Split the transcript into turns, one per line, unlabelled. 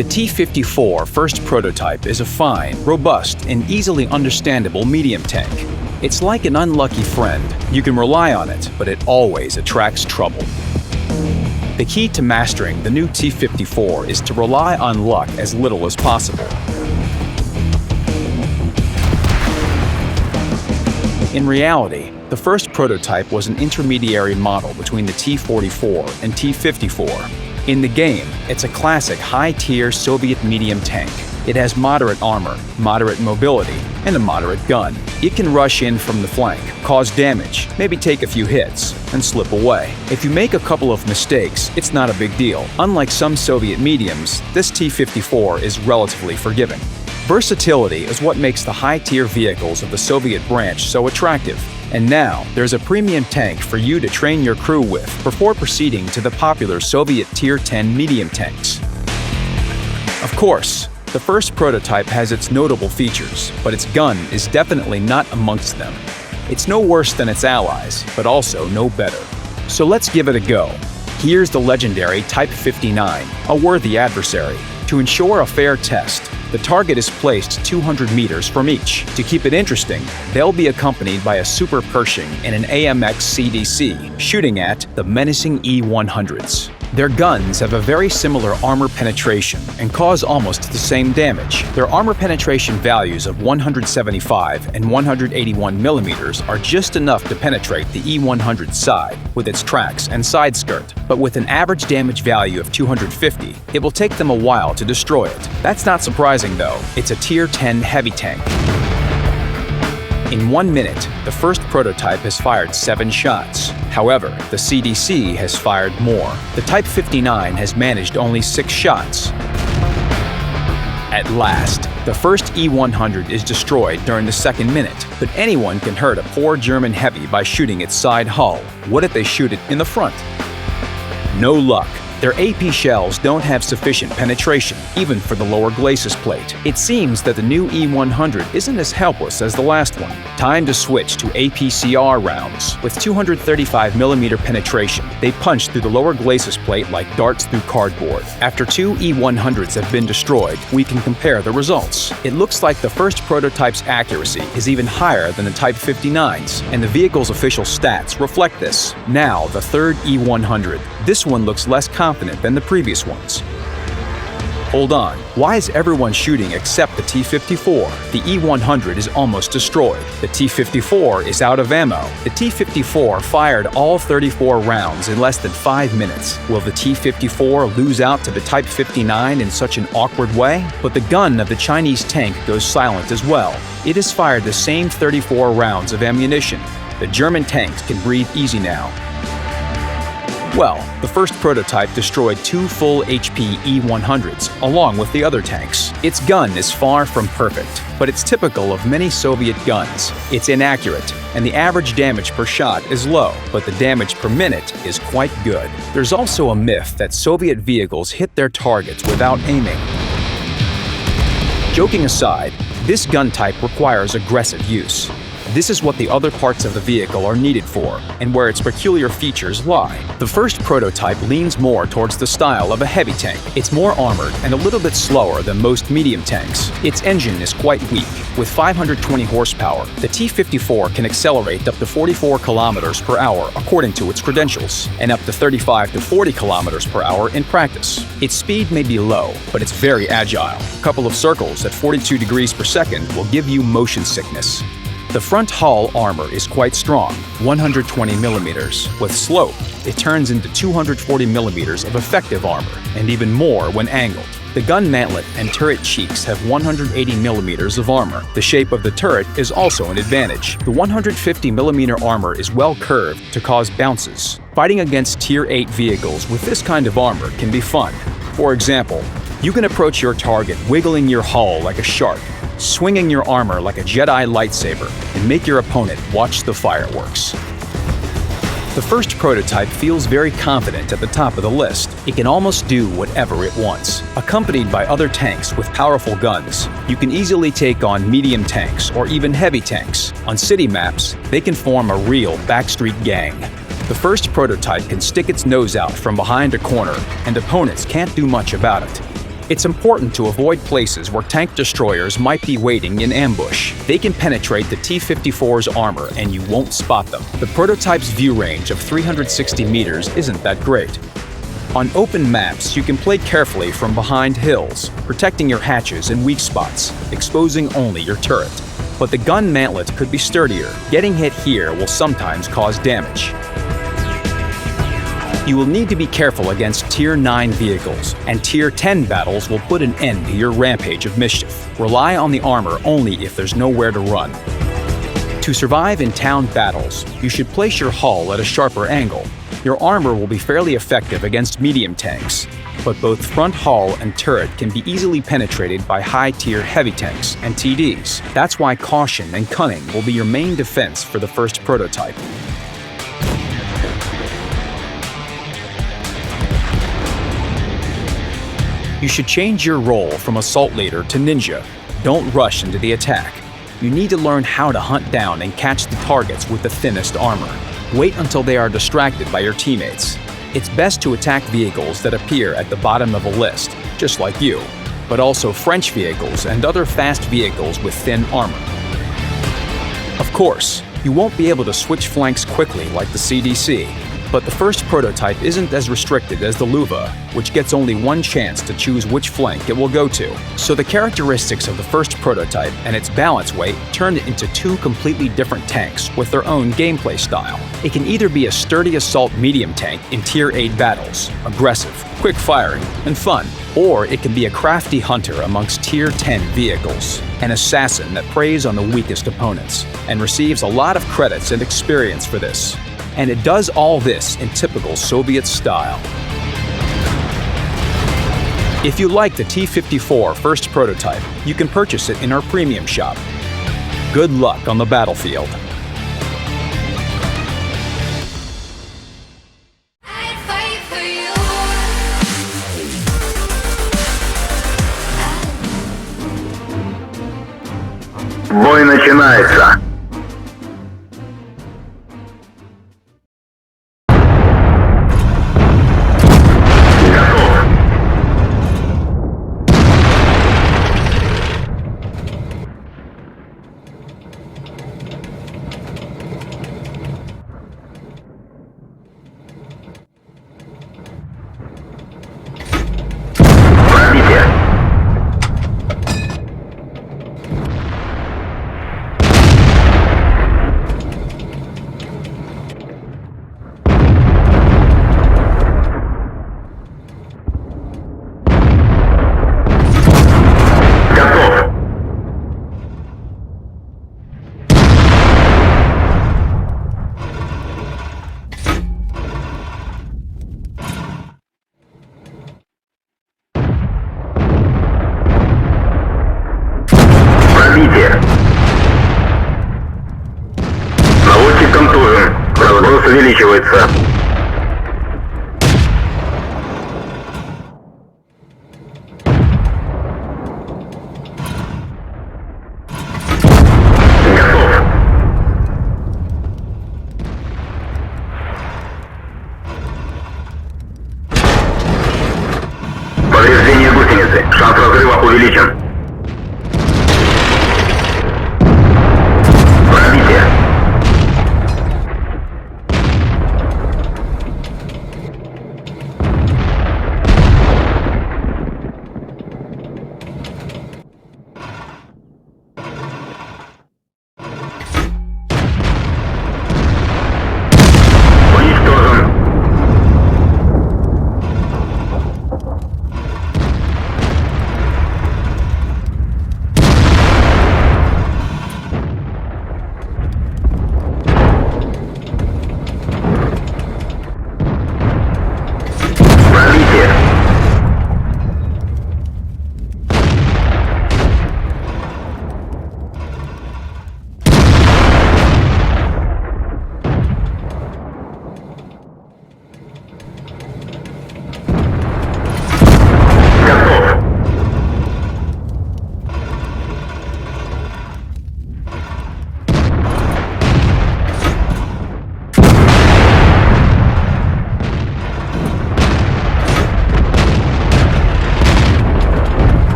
The T-54 first prototype is a fine, robust, and easily understandable medium tank. It's like an unlucky friend. You can rely on it, but it always attracts trouble. The key to mastering the new T-54 is to rely on luck as little as possible. In reality, the first prototype was an intermediary model between the T-44 and T-54. In the game, it's a classic high-tier Soviet medium tank. It has moderate armor, moderate mobility, and a moderate gun. It can rush in from the flank, cause damage, maybe take a few hits, and slip away. If you make a couple of mistakes, it's not a big deal. Unlike some Soviet mediums, this T-54 is relatively forgiving. Versatility is what makes the high-tier vehicles of the Soviet branch so attractive. And now, there's a premium tank for you to train your crew with before proceeding to the popular Soviet Tier 10 medium tanks. Of course, the first prototype has its notable features, but its gun is definitely not amongst them. It's no worse than its allies, but also no better. So let's give it a go. Here's the legendary Type 59, a worthy adversary. To ensure a fair test, the target is placed 200 meters from each. To keep it interesting, they'll be accompanied by a Super Pershing and an AMX CDC, shooting at the menacing E-100s. Their guns have a very similar armor penetration and cause almost the same damage. Their armor penetration values of 175 and 181 millimeters are just enough to penetrate the E-100's side with its tracks and side skirt, but with an average damage value of 250, it will take them a while to destroy it. That's not surprising though, it's a Tier 10 heavy tank. In 1 minute, the first prototype has fired 7 shots. However, the CDC has fired more. The Type 59 has managed only 6 shots. At last, the first E-100 is destroyed during the second minute, but anyone can hurt a poor German heavy by shooting its side hull. What if they shoot it in the front? No luck. Their AP shells don't have sufficient penetration, even for the lower glacis plate. It seems that the new E-100 isn't as helpless as the last one. Time to switch to APCR rounds. With 235mm penetration, they punch through the lower glacis plate like darts through cardboard. After 2 E-100s have been destroyed, we can compare the results. It looks like the first prototype's accuracy is even higher than the Type 59's, and the vehicle's official stats reflect this. Now, the third E-100. This one looks less confident than the previous ones. Hold on, why is everyone shooting except the T-54? The E-100 is almost destroyed. The T-54 is out of ammo. The T-54 fired all 34 rounds in less than 5 minutes. Will the T-54 lose out to the Type 59 in such an awkward way? But the gun of the Chinese tank goes silent as well. It has fired the same 34 rounds of ammunition. The German tanks can breathe easy now. Well, the first prototype destroyed 2 full HP E-100s, along with the other tanks. Its gun is far from perfect, but it's typical of many Soviet guns. It's inaccurate, and the average damage per shot is low, but the damage per minute is quite good. There's also a myth that Soviet vehicles hit their targets without aiming. Joking aside, this gun type requires aggressive use. This is what the other parts of the vehicle are needed for, and where its peculiar features lie. The first prototype leans more towards the style of a heavy tank. It's more armored and a little bit slower than most medium tanks. Its engine is quite weak. With 520 horsepower, the T-54 can accelerate up to 44 kilometers per hour according to its credentials, and up to 35 to 40 kilometers per hour in practice. Its speed may be low, but it's very agile. A couple of circles at 42 degrees per second will give you motion sickness. The front hull armor is quite strong, 120 millimeters. With slope, it turns into 240 millimeters of effective armor, and even more when angled. The gun mantlet and turret cheeks have 180 millimeters of armor. The shape of the turret is also an advantage. The 150 millimeter armor is well curved to cause bounces. Fighting against Tier 8 vehicles with this kind of armor can be fun. For example, you can approach your target wiggling your hull like a shark, swinging your armor like a Jedi lightsaber, and make your opponent watch the fireworks. The first prototype feels very confident at the top of the list. It can almost do whatever it wants. Accompanied by other tanks with powerful guns, you can easily take on medium tanks or even heavy tanks. On city maps, they can form a real backstreet gang. The first prototype can stick its nose out from behind a corner, and opponents can't do much about it. It's important to avoid places where tank destroyers might be waiting in ambush. They can penetrate the T-54's armor and you won't spot them. The prototype's view range of 360 meters isn't that great. On open maps, you can play carefully from behind hills, protecting your hatches and weak spots, exposing only your turret. But the gun mantlet could be sturdier. Getting hit here will sometimes cause damage. You will need to be careful against Tier 9 vehicles, and Tier 10 battles will put an end to your rampage of mischief. Rely on the armor only if there's nowhere to run. To survive in town battles, you should place your hull at a sharper angle. Your armor will be fairly effective against medium tanks, but both front hull and turret can be easily penetrated by high-tier heavy tanks and TDs. That's why caution and cunning will be your main defense for the first prototype. You should change your role from assault leader to ninja. Don't rush into the attack. You need to learn how to hunt down and catch the targets with the thinnest armor. Wait until they are distracted by your teammates. It's best to attack vehicles that appear at the bottom of a list, just like you, but also French vehicles and other fast vehicles with thin armor. Of course, you won't be able to switch flanks quickly like the CDC, but the first prototype isn't as restricted as the Luva, which gets only one chance to choose which flank it will go to. So the characteristics of the first prototype and its balance weight turn it into two completely different tanks with their own gameplay style. It can either be a sturdy assault medium tank in Tier 8 battles, aggressive, quick-firing, and fun, or it can be a crafty hunter amongst Tier 10 vehicles, an assassin that preys on the weakest opponents, and receives a lot of credits and experience for this. And it does all this in typical Soviet style. If you like the T-54 first prototype, you can purchase it in our premium shop. Good luck on the battlefield.
Бой начинается. Наводчик контужен. Разброс увеличивается.